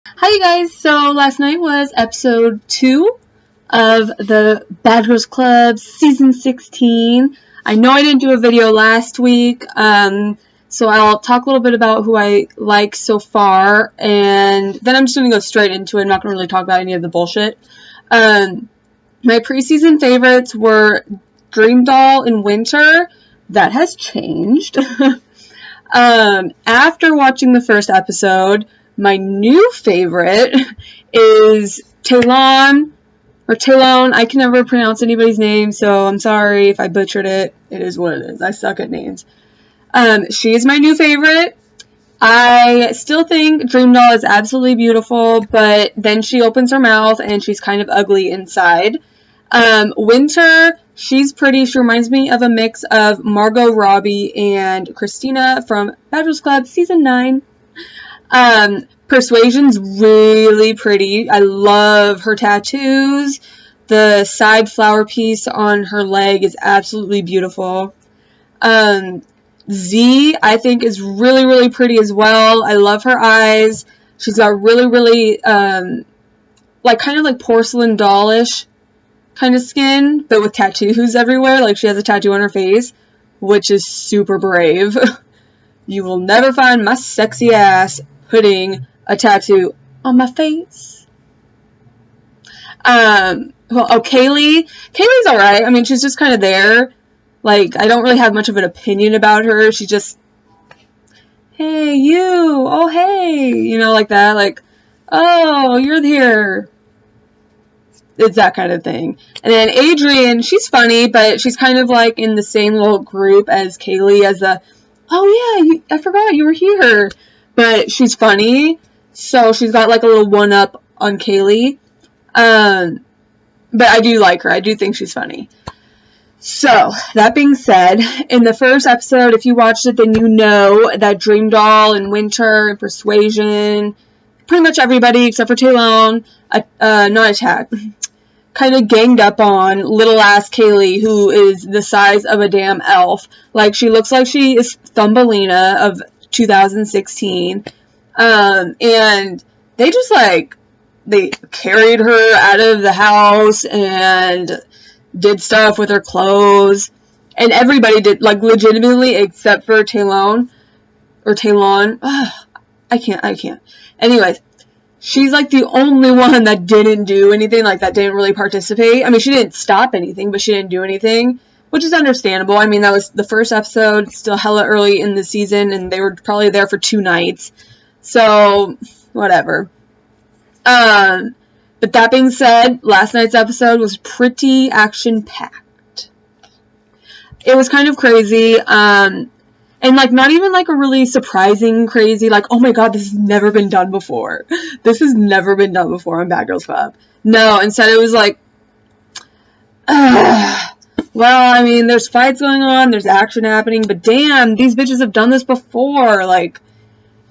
Hi, you guys. So last night was episode 2 of the Bad Girls Club season 16. I know I didn't do a video last week, so I'll talk a little bit about who I like so far, and then I'm just going to go straight into it. I'm not going to really talk about any of the bullshit. My preseason favorites were Dreamdoll and Winter. That has changed. After watching the first episode, my new favorite is Talon, or Talon. I can never pronounce anybody's name, so I'm sorry if I butchered it. It is what it is. I suck at names. She is my new favorite. I still think Dreamdoll is absolutely beautiful, but then she opens her mouth and she's kind of ugly inside. Winter, she's pretty. She reminds me of a mix of Margot Robbie and Christina from Bad Girls Club season 9. Persuasion's really pretty. I love her tattoos. The side flower piece on her leg is absolutely beautiful. Z, I think, is really, really pretty as well. I love her eyes. She's got really, really, kind of like porcelain dollish kind of skin, but with tattoos everywhere. Like, she has a tattoo on her face, which is super brave. You will never find my sexy ass putting a tattoo on my face. Kailie. Kailie's alright. I mean, she's just kind of there. Like, I don't really have much of an opinion about her. She's just, hey, you. Oh, hey. You know, like that. Like, oh, you're here. It's that kind of thing. And then Adrienne, she's funny, but she's kind of like in the same little group as Kailie, as the, oh yeah, I forgot you were here. But she's funny, so she's got like a little one-up on Kailie. But I do like her. I do think she's funny. So, that being said, in the first episode, if you watched it, then you know that Dreamdoll and Winter and Persuasion, pretty much everybody except for Talon, not attacked, kind of ganged up on little ass Kailie, who is the size of a damn elf. Like, she looks like she is Thumbelina of 2016. And they just, like, they carried her out of the house and did stuff with her clothes. And everybody did, like, legitimately, except for Talon. Or Talon. I can't. Anyways, she's, like, the only one that didn't do anything, like, that didn't really participate. I mean, she didn't stop anything, but she didn't do anything, which is understandable. I mean, that was the first episode, still hella early in the season, and they were probably there for 2 nights. So, whatever. But that being said, last night's episode was pretty action-packed. It was kind of crazy, and, like, not even, like, a really surprising crazy, like, oh my god, this has never been done before. This has never been done before on Bad Girls Club. No, instead it was like, well, I mean, there's fights going on, there's action happening, but damn, these bitches have done this before. Like,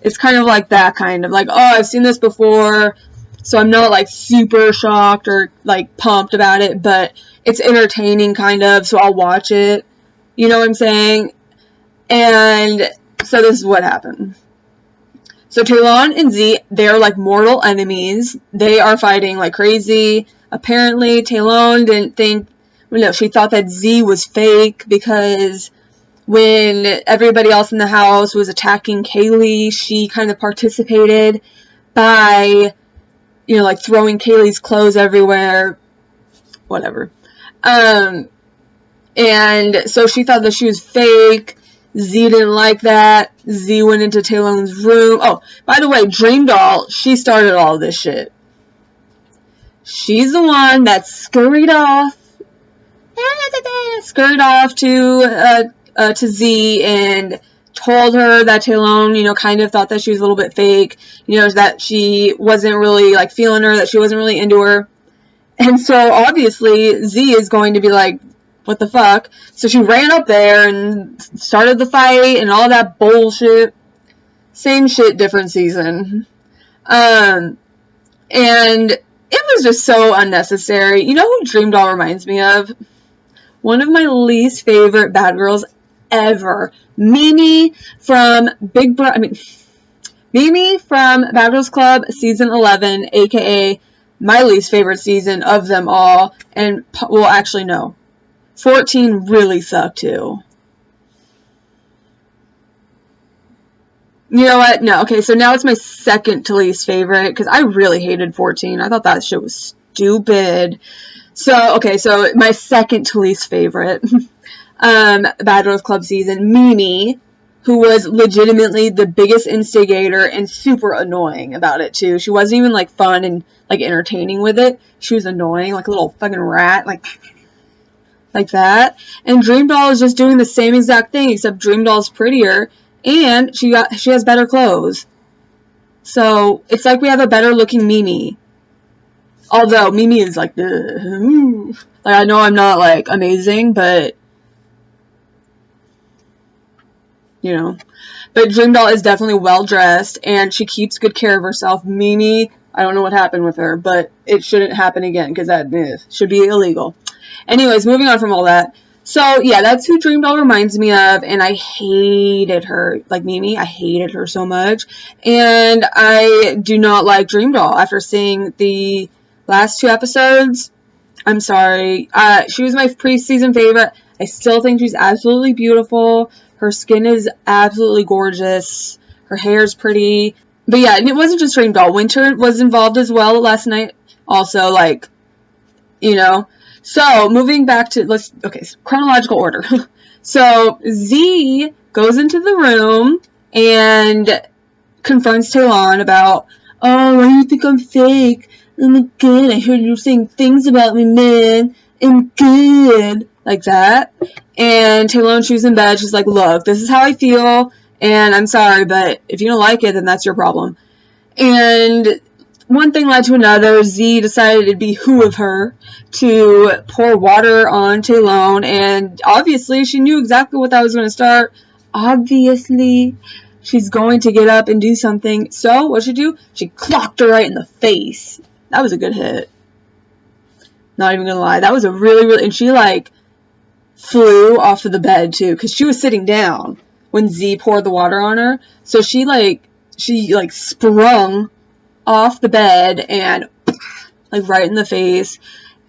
it's kind of like that kind of, like, oh, I've seen this before, so I'm not, like, super shocked or, like, pumped about it, but it's entertaining, kind of, so I'll watch it. You know what I'm saying? And so this is what happened. So Talon and Z, they're, like, mortal enemies. They are fighting like crazy. Apparently, Talon didn't think, well, no, she thought that Z was fake because when everybody else in the house was attacking Kailie, she kind of participated by, you know, like, throwing Kailie's clothes everywhere. Whatever. And so she thought that she was fake. Z didn't like that. Z went into Talon's room. Oh, by the way, Dreamdoll, she started all this shit. She's the one that scurried off to Z and told her that Talon, you know, kind of thought that she was a little bit fake, you know, that she wasn't really, like, feeling her, that she wasn't really into her. And so, obviously, Z is going to be like, what the fuck? So she ran up there and started the fight and all that bullshit. Same shit, different season. And it was just so unnecessary. You know who Dreamdoll reminds me of? One of my least favorite bad girls ever. Mimi from Mimi from Bad Girls Club season 11, aka my least favorite season of them all. And, well, actually, no. 14 really sucked too. You know what? No. Okay, so now it's my second to least favorite because I really hated 14. I thought that shit was stupid. So, okay, so my second to least favorite Bad Girls Club season, Mimi, who was legitimately the biggest instigator and super annoying about it too. She wasn't even like fun and like entertaining with it. She was annoying, like a little fucking rat, like that. And Dreamdoll is just doing the same exact thing, except Dreamdoll's prettier and she has better clothes. So it's like we have a better looking Mimi. Although Mimi is like, I know I'm not like amazing, but you know. But Dreamdoll is definitely well dressed and she keeps good care of herself. Mimi, I don't know what happened with her, but it shouldn't happen again because that should be illegal. Anyways, moving on from all that. So yeah, that's who Dreamdoll reminds me of, and I hated her. Like Mimi, I hated her so much. And I do not like Dreamdoll after seeing the last 2 episodes. I'm sorry. She was my preseason favorite. I still think she's absolutely beautiful. Her skin is absolutely gorgeous. Her hair is pretty. But yeah, and it wasn't just Dreamdoll. Winter was involved as well last night. Also, like, you know. So, moving back to, chronological order. So, Z goes into the room and confronts Talon about, oh, why do you think I'm fake? I'm good. I heard you saying things about me, man. I'm good. Like that. And Talon, she's in bed. She's like, look, this is how I feel. And I'm sorry, but if you don't like it, then that's your problem. And one thing led to another. Z decided it'd be who of her to pour water on Talon. And obviously, she knew exactly what that was going to start. Obviously, she's going to get up and do something. So, what'd she do? She clocked her right in the face. That was a good hit. Not even gonna lie. That was a really, and she, like, flew off of the bed, too, because she was sitting down when Z poured the water on her. So she sprung off the bed and, like, right in the face.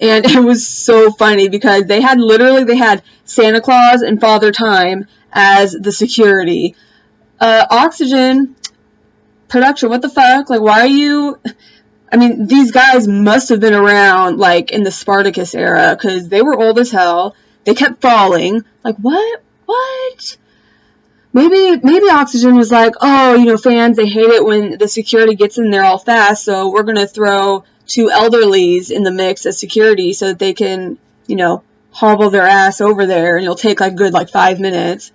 And it was so funny because they had Santa Claus and Father Time as the security. Oxygen production, what the fuck? Like, why are you... I mean, these guys must have been around, like, in the Spartacus era, because they were old as hell. They kept falling. Like, what? What? Maybe Oxygen was like, oh, you know, fans, they hate it when the security gets in there all fast, so we're going to throw 2 elderlies in the mix as security so that they can, you know, hobble their ass over there, and it'll take, like, good, 5 minutes.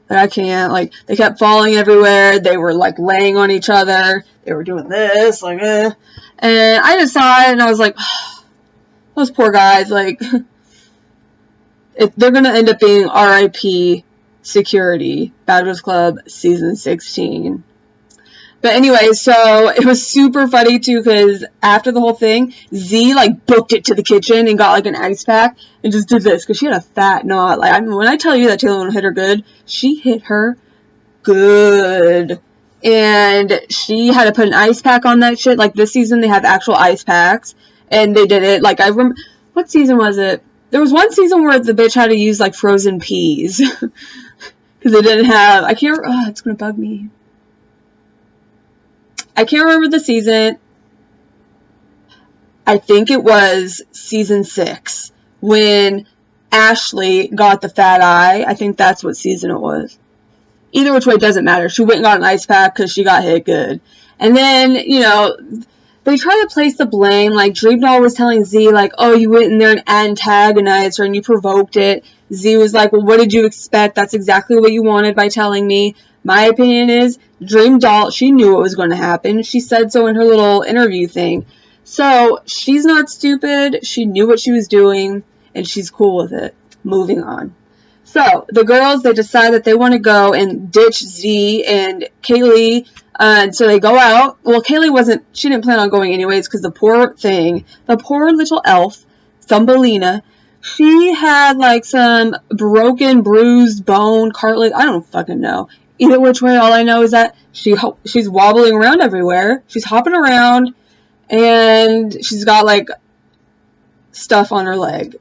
But I can't, they kept falling everywhere. They were, laying on each other. They were doing this, And I just saw it, and I was like, those poor guys, they're going to end up being RIP security, Bad Girls Club season 16. But anyway, so it was super funny too, because after the whole thing, Z booked it to the kitchen and got an ice pack and just did this because she had a fat knot. When I tell you that Taylor hit her good, she hit her good. And she had to put an ice pack on that shit. This season they have actual ice packs, and they did it. What season was it? There was one season where the bitch had to use frozen peas because they didn't have. I can't. Oh, it's gonna bug me. I can't remember the season. I think it was season 6 when Ashley got the fat eye. I think that's what season it was. Either which way, it doesn't matter. She went and got an ice pack because she got hit good. And then, you know, they try to place the blame. Dreamdoll was telling Z, oh, you went in there and antagonized her and you provoked it. Z was like, well, what did you expect? That's exactly what you wanted by telling me. My opinion is, Dreamdoll, she knew what was going to happen. She said so in her little interview thing. So, she's not stupid. She knew what she was doing, and she's cool with it. Moving on. So, the girls, they decide that they want to go and ditch Z and Kailie. And so they go out. Well, Kailie she didn't plan on going anyways, because the poor little elf, Thumbelina, she had some broken, bruised bone, cartilage, I don't fucking know. Either which way, all I know is that she's wobbling around everywhere. She's hopping around, and she's got, like, stuff on her leg.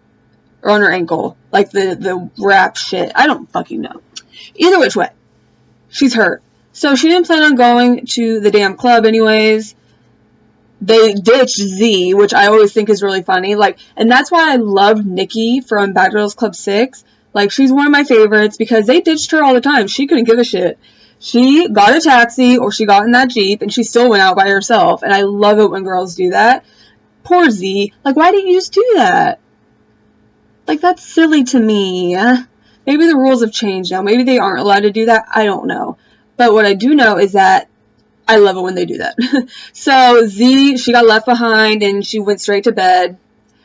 Or on her ankle. Like, the wrap shit. I don't fucking know. Either which way. She's hurt. So she didn't plan on going to the damn club anyways. They ditched Z, which I always think is really funny. Like, and that's why I loved Nikki from Bad Girls Club 6. Like, she's one of my favorites because they ditched her all the time. She couldn't give a shit. She got a taxi or she got in that Jeep and she still went out by herself. And I love it when girls do that. Poor Z. Like, why didn't you just do that? Like, that's silly to me. Maybe the rules have changed now. Maybe they aren't allowed to do that. I don't know. But what I do know is that I love it when they do that. So Z, she got left behind and she went straight to bed.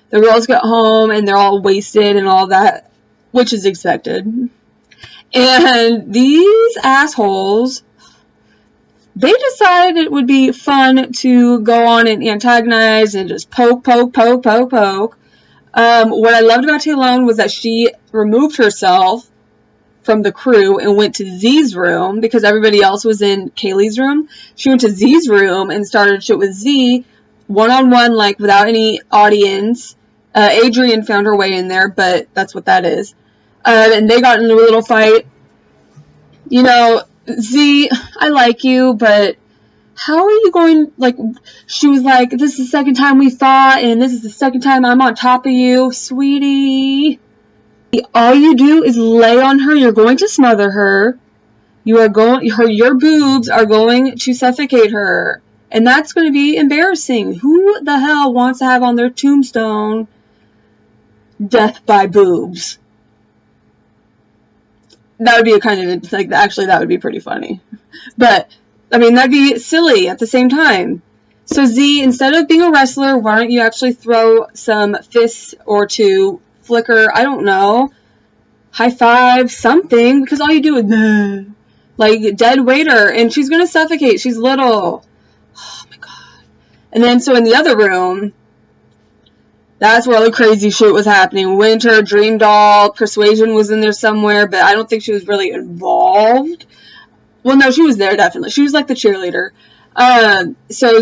The girls get home and they're all wasted and all that, which is expected. And these assholes, they decided it would be fun to go on and antagonize and just poke. What I loved about Taylone was that she removed herself from the crew and went to Z's room because everybody else was in Kailie's room. She went to Z's room and started shit with Z one-on-one, like, without any audience. Adrian found her way in there, but that's what that is. And they got into a little fight. You know, Z, I like you, but how are you going, like, she was like, this is the second time we fought, and this is the second time I'm on top of you. Sweetie, all you do is lay on her. You're going to smother her. Your boobs are going to suffocate her. And that's going to be embarrassing. Who the hell wants to have on their tombstone, death by boobs? That would be a kind of, like, actually, that would be pretty funny. But, I mean, that'd be silly at the same time. So, Z, instead of being a wrestler, why don't you actually throw some fists or two, flicker, I don't know, high five, something, because all you do is, like, dead weight her, and she's going to suffocate. She's little. Oh, my God. And then, so in the other room, that's where all the crazy shit was happening. Winter, Dreamdoll, Persuasion was in there somewhere, but I don't think she was really involved. Well, no, she was there, definitely. She was like the cheerleader. So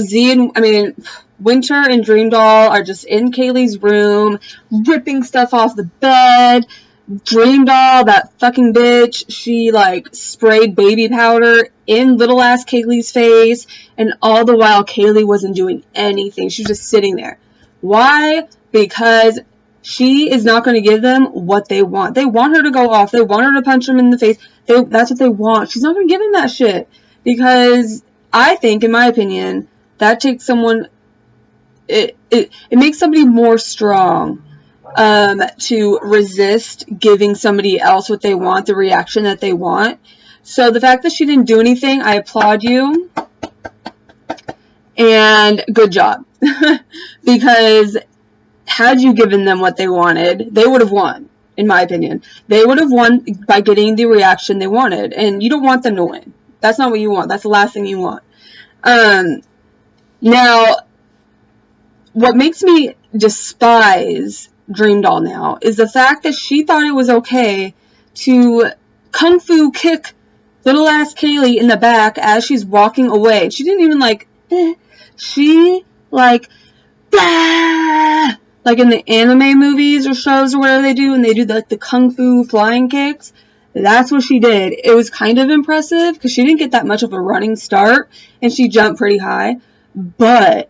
Winter and Dreamdoll are just in Kailie's room, ripping stuff off the bed. Dreamdoll, that fucking bitch, she, like, sprayed baby powder in little ass Kailie's face, and all the while Kailie wasn't doing anything. She was just sitting there. Why? Because she is not going to give them what they want. They want her to go off. They want her to punch them in the face. That's what they want. She's not going to give them that shit. Because I think, in my opinion, that takes someone... It makes somebody more strong to resist giving somebody else what they want, the reaction that they want. So the fact that she didn't do anything, I applaud you. And good job. Because had you given them what they wanted, they would have won, in my opinion. They would have won by getting the reaction they wanted. And you don't want them to win. That's not what you want. That's the last thing you want. Now, what makes me despise Dreamdoll now is the fact that she thought it was okay to kung fu kick little ass Kailie in the back as she's walking away. She didn't even she like in the anime movies or shows or whatever they do, and they do the kung fu flying kicks. That's what she did. It was kind of impressive because she didn't get that much of a running start and she jumped pretty high, but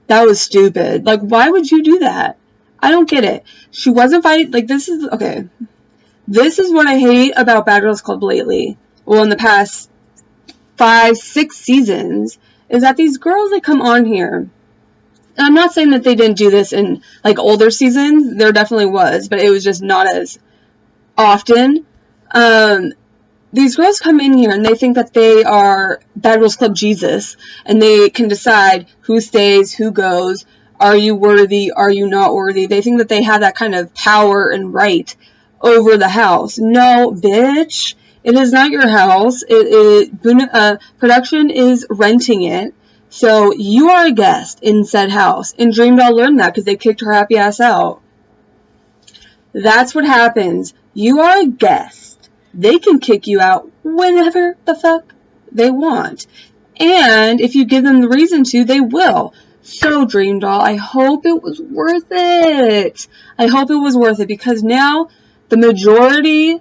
that was stupid. Like, why would you do that? I don't get it. She wasn't fighting. Like, this is what I hate about Bad Girls Club lately. Well, in the past 5-6 seasons, is that these girls that come on here, and I'm not saying that they didn't do this in, like, older seasons. There definitely was, but it was just not as often. These girls come in here and they think that they are Bad Girls Club Jesus, and they can decide who stays, who goes. Are you worthy? Are you not worthy? They think that they have that kind of power and right over the house. No, bitch. It is not your house. Production is renting it. So you are a guest in said house. And Dreamdoll learned that because they kicked her happy ass out. That's what happens. You are a guest. they can kick you out whenever the fuck they want. And if you give them the reason to, they will. So, Dreamdoll, I hope it was worth it. I hope it was worth it, because now the majority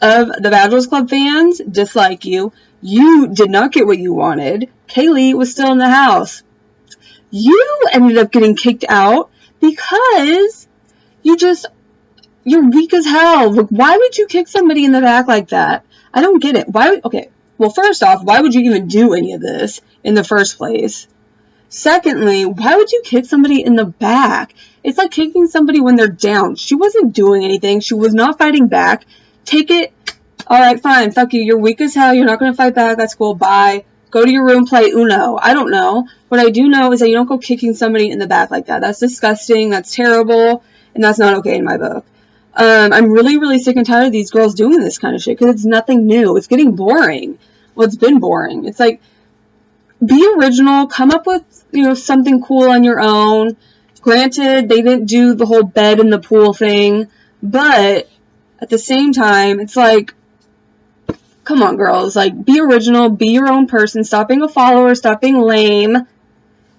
of the Bad Girls Club fans dislike you. You did not get what you wanted. Kailie was still in the house. You ended up getting kicked out because you're weak as hell. Why would you kick somebody in the back like that? I don't get it. Okay, well, first off, why would you even do any of this in the first place? Secondly, why would you kick somebody in the back? It's like kicking somebody when they're down. She wasn't doing anything. She was not fighting back. Take it. All right, fine. Fuck you. You're weak as hell. You're not going to fight back. That's cool. Bye. Go to your room, play Uno. I don't know. What I do know is that you don't go kicking somebody in the back like that. That's disgusting. That's terrible. And that's not okay in my book. I'm really, really sick and tired of these girls doing this kind of shit, because it's nothing new. It's getting boring. Well, it's been boring. It's like, be original. Come up with, something cool on your own. Granted, they didn't do the whole bed in the pool thing, but at the same time, it's like, come on, girls. Like, be original. Be your own person. Stop being a follower. Stop being lame.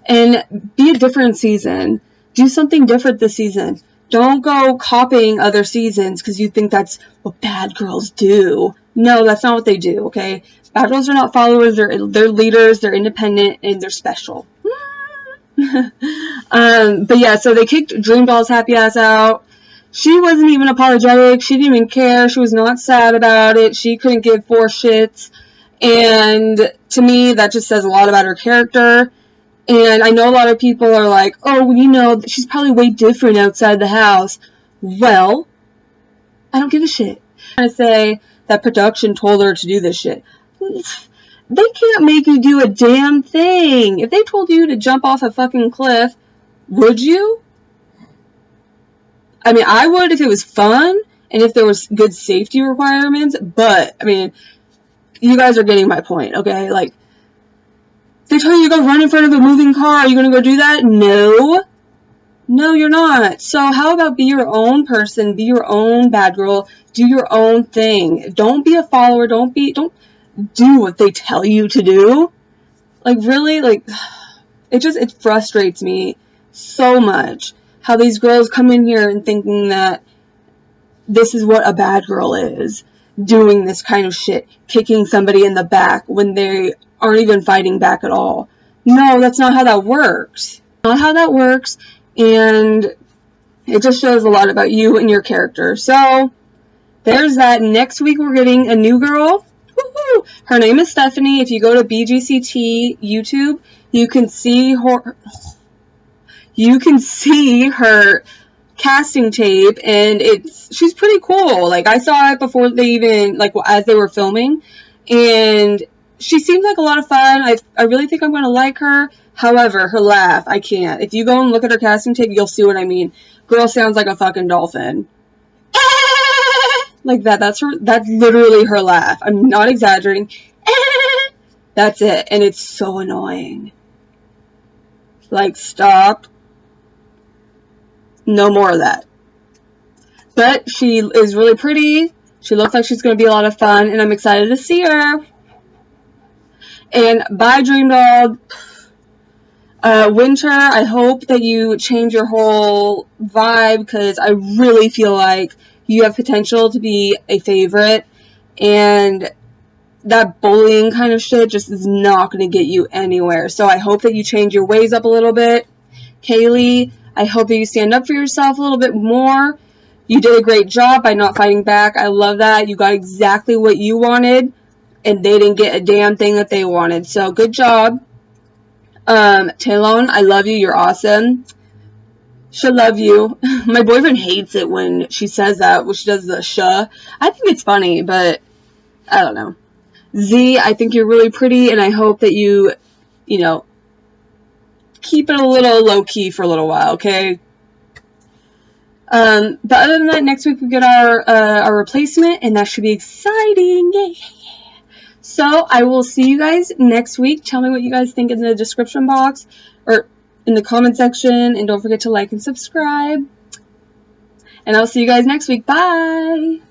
And be a different season. Do something different this season. Don't go copying other seasons because you think that's what bad girls do. No, that's not what they do, okay? Bad girls are not followers. They're leaders. They're independent, and they're special. But yeah, so they kicked Dreamdoll's happy ass out. She wasn't even apologetic. She didn't even care. She was not sad about it. She couldn't give four shits. And to me, that just says a lot about her character. And I know a lot of people are like, oh, she's probably way different outside the house. Well, I don't give a shit. I'm trying to say that production told her to do this shit. They can't make you do a damn thing. If they told you to jump off a fucking cliff, would you? I mean, I would if it was fun and if there was good safety requirements, but, I mean, you guys are getting my point, okay? Like, they tell you to go run in front of a moving car. Are you going to go do that? No. No, you're not. So how about be your own person, be your own bad girl, do your own thing. Don't be a follower. Don't do what they tell you to do. Like, really? Like, it frustrates me so much how these girls come in here and thinking that this is what a bad girl is. Doing this kind of shit. Kicking somebody in the back when they aren't even fighting back at all. No, that's not how that works. Not how that works, and it just shows a lot about you and your character. So, there's that. Next week we're getting a new girl. Woo-hoo! Her name is Stephanie. If you go to BGCT YouTube, you can see her casting tape, and she's pretty cool. Like, I saw it before they even, like, as they were filming, and she seems like a lot of fun. I really think I'm going to like her. However, her laugh, I can't. If you go and look at her casting tape, you'll see what I mean. Girl sounds like a fucking dolphin. Like that. That's literally her laugh. I'm not exaggerating. That's it. And it's so annoying. Like, stop. No more of that. But she is really pretty. She looks like she's going to be a lot of fun, and I'm excited to see her. And bye, Dreamdoll. Winter, I hope that you change your whole vibe, because I really feel like you have potential to be a favorite, and that bullying kind of shit just is not going to get you anywhere. So I hope that you change your ways up a little bit. Kailie, I hope that you stand up for yourself a little bit more. You did a great job by not fighting back. I love that. You got exactly what you wanted, and they didn't get a damn thing that they wanted. So, good job. Talon, I love you. You're awesome. She'll love you. My boyfriend hates it when she says that, when she does the shuh. I think it's funny, but I don't know. Z, I think you're really pretty, and I hope that you keep it a little low-key for a little while, okay? But other than that, next week we get our replacement, and that should be exciting. Yay! So, I will see you guys next week. Tell me what you guys think in the description box or in the comment section. And don't forget to like and subscribe. And I'll see you guys next week. Bye!